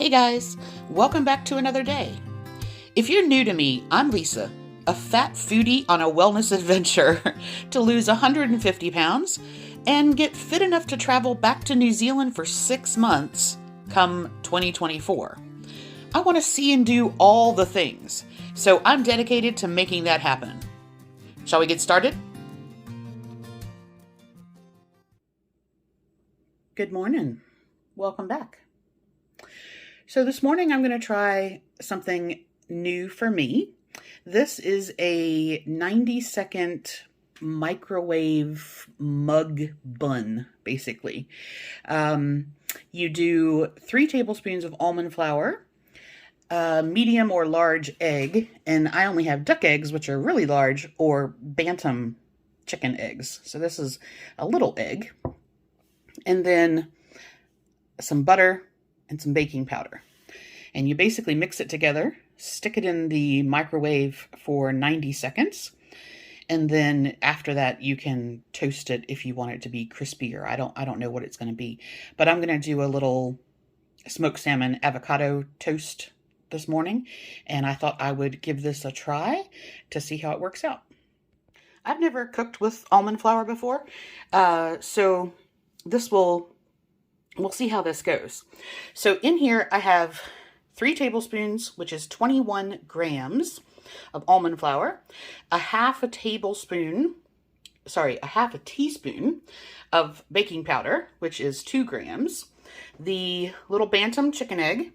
Hey guys, welcome back to another day. If you're new to me, I'm Lisa, a fat foodie on a wellness adventure to lose 150 pounds and get fit enough to travel back to New Zealand for 6 months come 2024. I want to see and do all the things, so I'm dedicated to making that happen. Shall we get started? Good morning. Welcome back. So this morning I'm going to try something new for me. This is a 90-second microwave mug bun, basically. You do 3 tablespoons of almond flour, a medium or large egg, and I only have duck eggs, which are really large, or bantam chicken eggs. So this is a little egg. And then some butter and some baking powder. And you basically mix it together, stick it in the microwave for 90 seconds. And then after that, you can toast it if you want it to be crispier. I don't know what it's going to be, but I'm going to do a little smoked salmon avocado toast this morning. And I thought I would give this a try to see how it works out. I've never cooked with almond flour before. So this we'll see how this goes. So in here I have 3 tablespoons, which is 21 grams of almond flour, a half a teaspoon of baking powder, which is 2 grams, the little bantam chicken egg,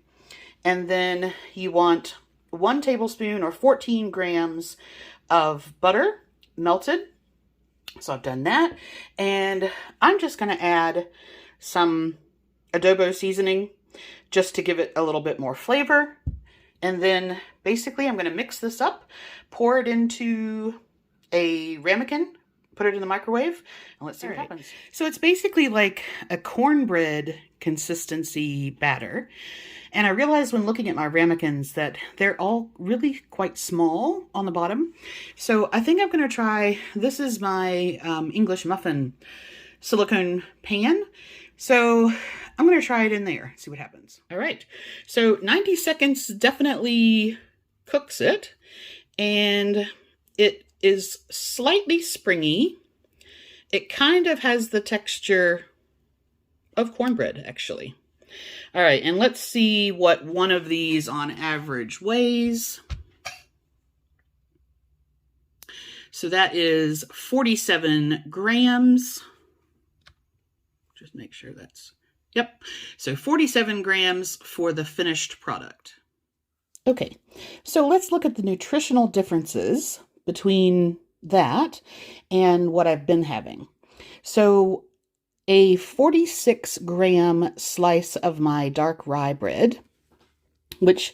and then you want 1 tablespoon or 14 grams of butter melted. So I've done that, and I'm just going to add some adobo seasoning just to give it a little bit more flavor. And then basically I'm going to mix this up, pour it into a ramekin, put it in the microwave, and let's see what happens. So it's basically like a cornbread consistency batter. And I realized when looking at my ramekins that they're all really quite small on the bottom. So I think I'm going to try, this is my English muffin silicone pan. So I'm going to try it in there, see what happens. All right, so 90 seconds definitely cooks it, and it is slightly springy. It kind of has the texture of cornbread, actually. All right, and let's see what one of these on average weighs. So that is 47 grams. Just make sure that's... Yep, so 47 grams for the finished product. Okay, so let's look at the nutritional differences between that and what I've been having. So a 46-gram slice of my dark rye bread, which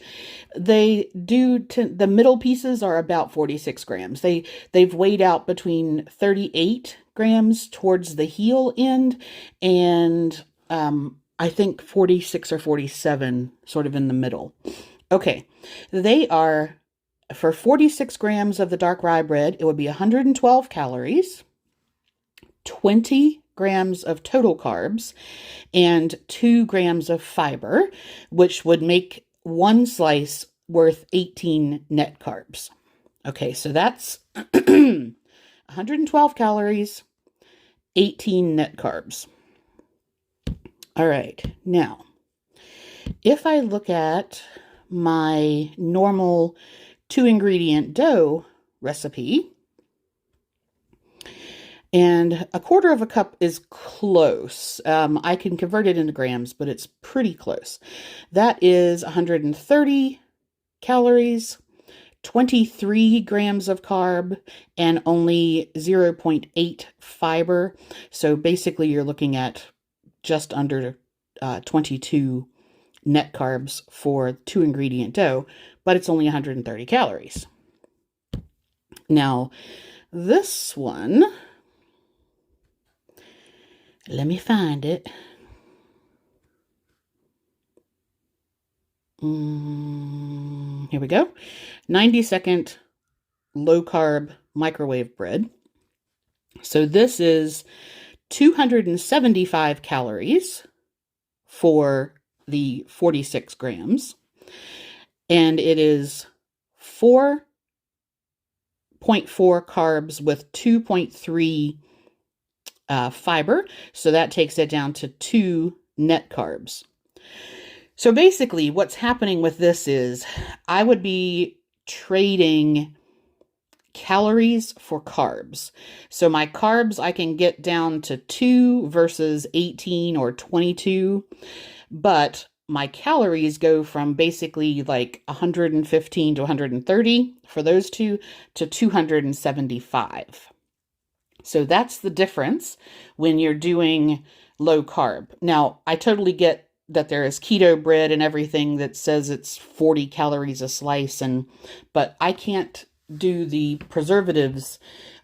they do to the middle pieces are about 46 grams. They've weighed out between 38 grams towards the heel end and I think 46 or 47 sort of in the middle. Okay, they are, for 46 grams of the dark rye bread, it would be 112 calories, 20 grams of total carbs, and 2 grams of fiber, which would make one slice worth 18 net carbs. Okay, so that's 112 calories, 18 net carbs. All right, now, if I look at my normal 2-ingredient dough recipe, and 1/4 cup is close. I can convert it into grams, but it's pretty close. That is 130 calories, 23 grams of carb, and only 0.8 fiber. So basically you're looking at just under 22 net carbs for 2-ingredient dough, but it's only 130 calories. Now, this one, let me find it. Here we go. 90-second low-carb microwave bread. So this is 275 calories for the 46 grams. And it is 4.4 carbs with 2.3 fiber. So that takes it down to 2 net carbs. So basically what's happening with this is I would be trading calories for carbs. So my carbs I can get down to 2 versus 18 or 22, but my calories go from basically like 115 to 130 for those two to 275. So that's the difference when you're doing low carb. Now, I totally get that there is keto bread and everything that says it's 40 calories a slice, but I can't do the preservatives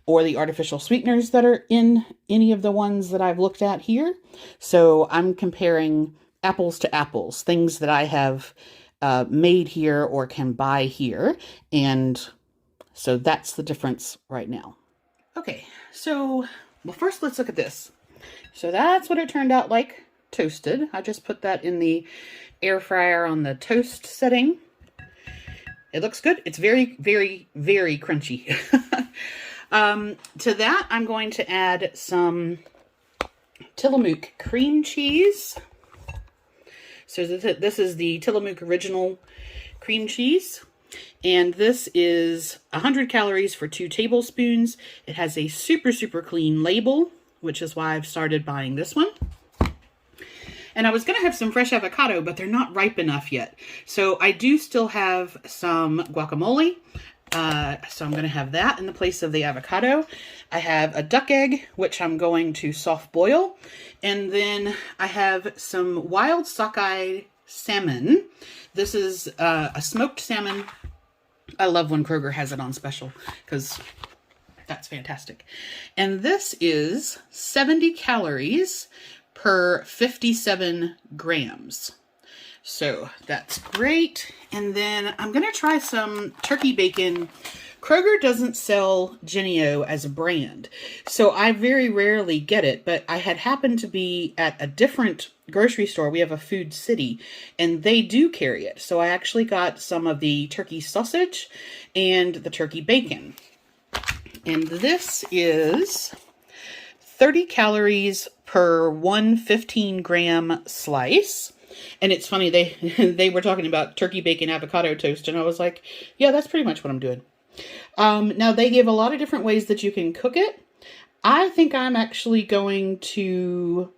or the artificial sweeteners that are in any of the ones that I've looked at here. So I'm comparing apples to apples, things that I have made here or can buy here. And so that's the difference right now. Okay, so, well, first let's look at this. So that's what it turned out like toasted. I just put that in the air fryer on the toast setting. It looks good. It's very, very, very crunchy. To that, I'm going to add some Tillamook cream cheese. So this is the Tillamook original cream cheese. And this is 100 calories for 2 tablespoons. It has a super, super clean label, which is why I've started buying this one. And I was going to have some fresh avocado, but they're not ripe enough yet. So I do still have some guacamole. So I'm going to have that in the place of the avocado. I have a duck egg, which I'm going to soft boil. And then I have some wild sockeye salmon. This is a smoked salmon. I love when Kroger has it on special because that's fantastic. And this is 70 calories per 57 grams. So that's great. And then I'm going to try some turkey bacon. Kroger doesn't sell Jennie-O as a brand, so I very rarely get it, but I had happened to be at a different grocery store. We have a Food City, and they do carry it. So I actually got some of the turkey sausage and the turkey bacon. And this is 30 calories per 115 gram slice. And it's funny, they were talking about turkey bacon avocado toast, and I was like, yeah, that's pretty much what I'm doing. Now, they give a lot of different ways that you can cook it. I think I'm actually going to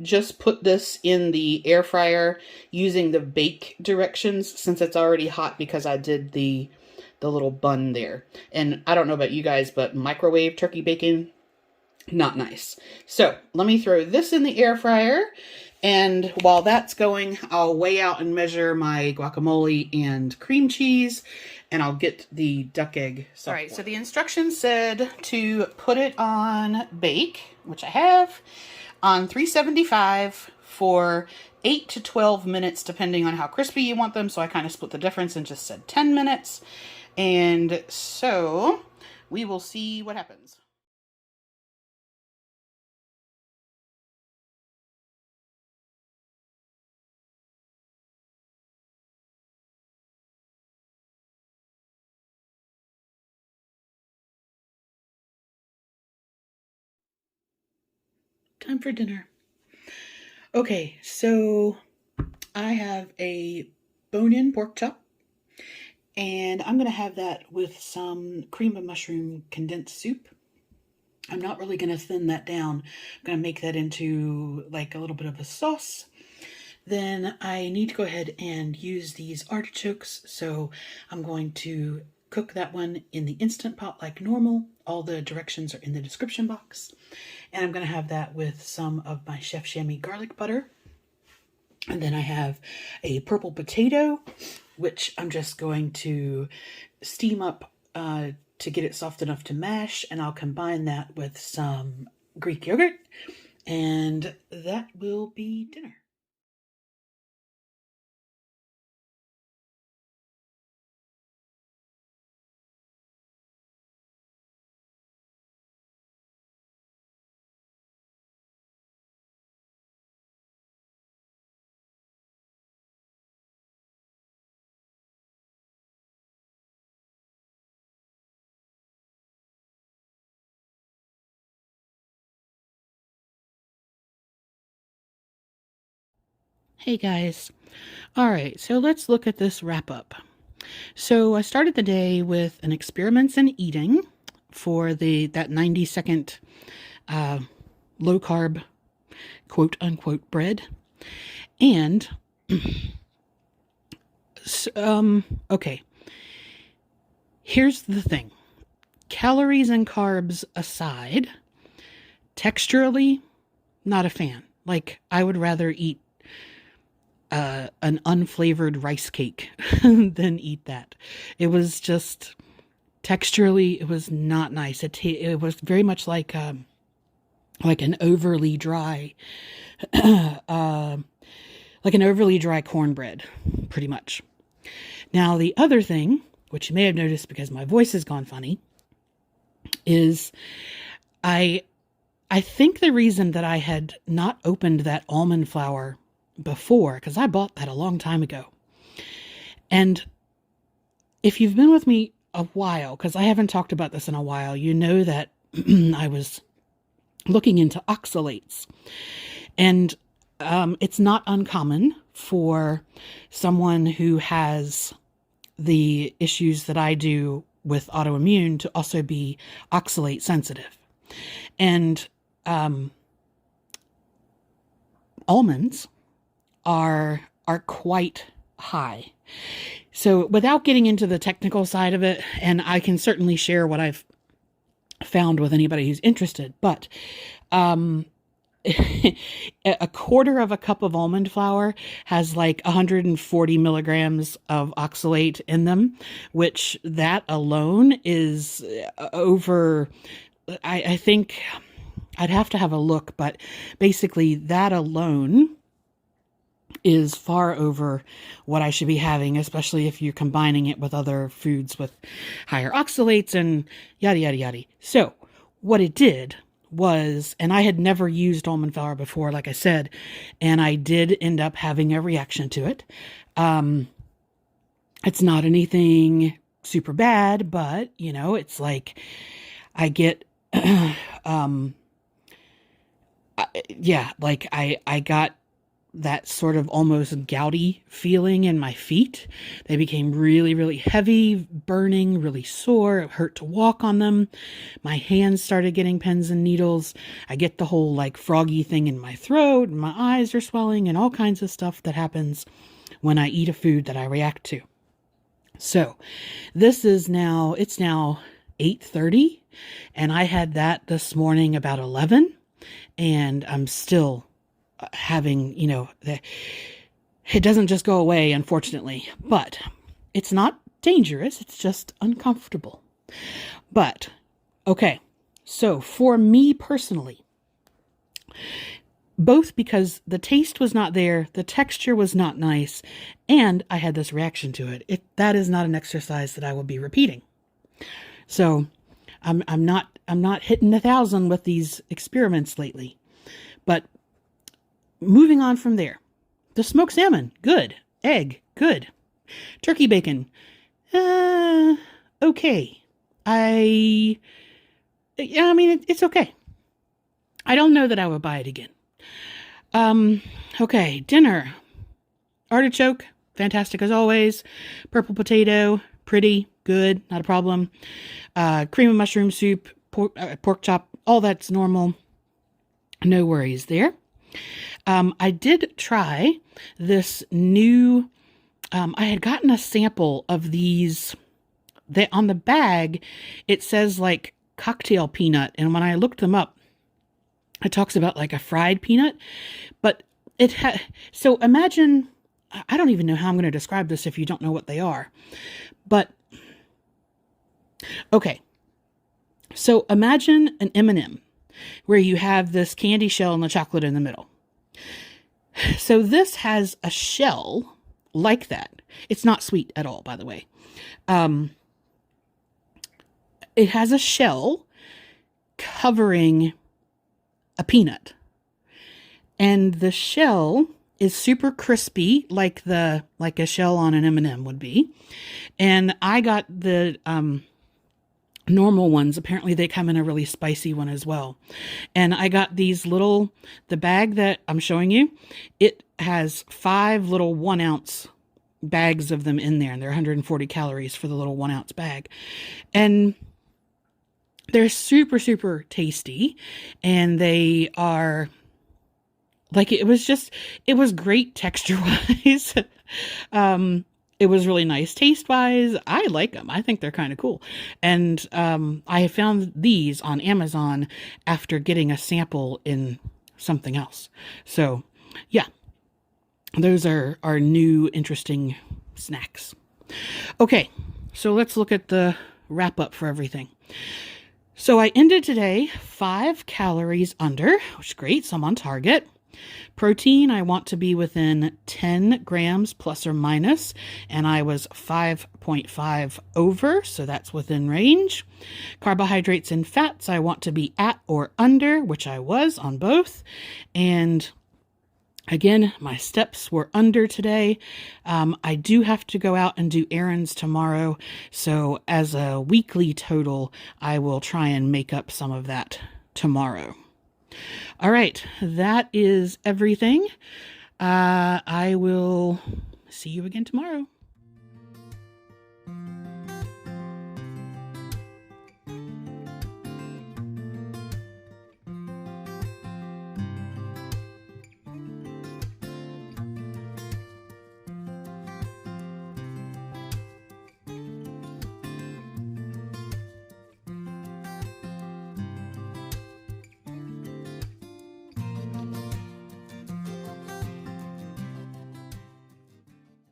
just put this in the air fryer using the bake directions since it's already hot because I did the little bun there. And I don't know about you guys, but microwave turkey bacon, not nice. So let me throw this in the air fryer. And while that's going, I'll weigh out and measure my guacamole and cream cheese, and I'll get the duck egg. All right, so the instructions said to put it on bake, which I have, on 375 for 8 to 12 minutes, depending on how crispy you want them. So I kind of split the difference and just said 10 minutes. And so we will see what happens. Time for dinner. Okay, so I have a bone-in pork chop, and I'm going to have that with some cream of mushroom condensed soup. I'm not really going to thin that down. I'm going to make that into like a little bit of a sauce. Then I need to go ahead and use these artichokes, so I'm going to cook that one in the Instant Pot like normal. All the directions are in the description box. And I'm going to have that with some of my Chef Chamois garlic butter. And then I have a purple potato, which I'm just going to steam up to get it soft enough to mash. And I'll combine that with some Greek yogurt. And that will be dinner. Hey guys. All right, so let's look at this wrap up. So I started the day with an experiments in eating for that 90-second low carb quote unquote bread. And okay, here's the thing. Calories and carbs aside, texturally, not a fan. Like, I would rather eat an unflavored rice cake than eat that. It was just, texturally, it was not nice. It was very much like an overly dry, like an overly dry cornbread, pretty much. Now, the other thing, which you may have noticed because my voice has gone funny, is I think the reason that I had not opened that almond flour before, because I bought that a long time ago. And if you've been with me a while, because I haven't talked about this in a while, you know that I was looking into oxalates. And it's not uncommon for someone who has the issues that I do with autoimmune to also be oxalate sensitive. And almonds are quite high. So without getting into the technical side of it, and I can certainly share what I've found with anybody who's interested, but a quarter of a cup of almond flour has like 140 milligrams of oxalate in them, which that alone is over, I think I'd have to have a look, but basically that alone is far over what I should be having, especially if you're combining it with other foods with higher oxalates and yada, yada, yada. So what it did was, and I had never used almond flour before, like I said, and I did end up having a reaction to it. It's not anything super bad, but, you know, it's like I get, I got that sort of almost gouty feeling in my feet. They became really, really heavy, burning, really sore. It hurt to walk on them. My hands started getting pins and needles. I get the whole like froggy thing in my throat, and my eyes are swelling, and all kinds of stuff that happens when I eat a food that I react to. So this is now, it's now 8:30, and I had that this morning about 11, and I'm still having, you know, it doesn't just go away, unfortunately, but it's not dangerous. It's just uncomfortable. But, okay. So for me personally, both because the taste was not there, the texture was not nice, and I had this reaction to it, that is not an exercise that I will be repeating. So I'm not hitting 1,000 with these experiments lately, but moving on from there, the smoked salmon, good. Egg, good. Turkey bacon, okay. I mean, it's okay. I don't know that I would buy it again. Okay, dinner. Artichoke, fantastic as always. Purple potato, pretty, good, not a problem. Cream of mushroom soup, pork chop, all that's normal. No worries there. I did try this new, I had gotten a sample of these, on the bag, it says like cocktail peanut. And when I looked them up, it talks about like a fried peanut, but so imagine, I don't even know how I'm going to describe this if you don't know what they are, but okay. So imagine an M&M where you have this candy shell and the chocolate in the middle. So this has a shell like that. It's not sweet at all, by the way. It has a shell covering a peanut. And the shell is super crispy, like a shell on an M&M would be. And I got the normal ones. Apparently they come in a really spicy one as well. And I got these little, the bag that I'm showing you, it has 5 little 1 ounce bags of them in there, and they're 140 calories for the little 1 ounce bag. And they're super, super tasty, and they are like, it was great texture wise. It was really nice taste wise. I like them. I think they're kind of cool. And I found these on Amazon after getting a sample in something else. So yeah, those are our new interesting snacks. Okay, so let's look at the wrap up for everything. So I ended today 5 calories under, which is great. So I'm on target. Protein, I want to be within 10 grams plus or minus, and I was 5.5 over, so that's within range. Carbohydrates and fats, I want to be at or under, which I was on both. And again, my steps were under today. I do have to go out and do errands tomorrow, so as a weekly total, I will try and make up some of that tomorrow. All right, that is everything. I will see you again tomorrow.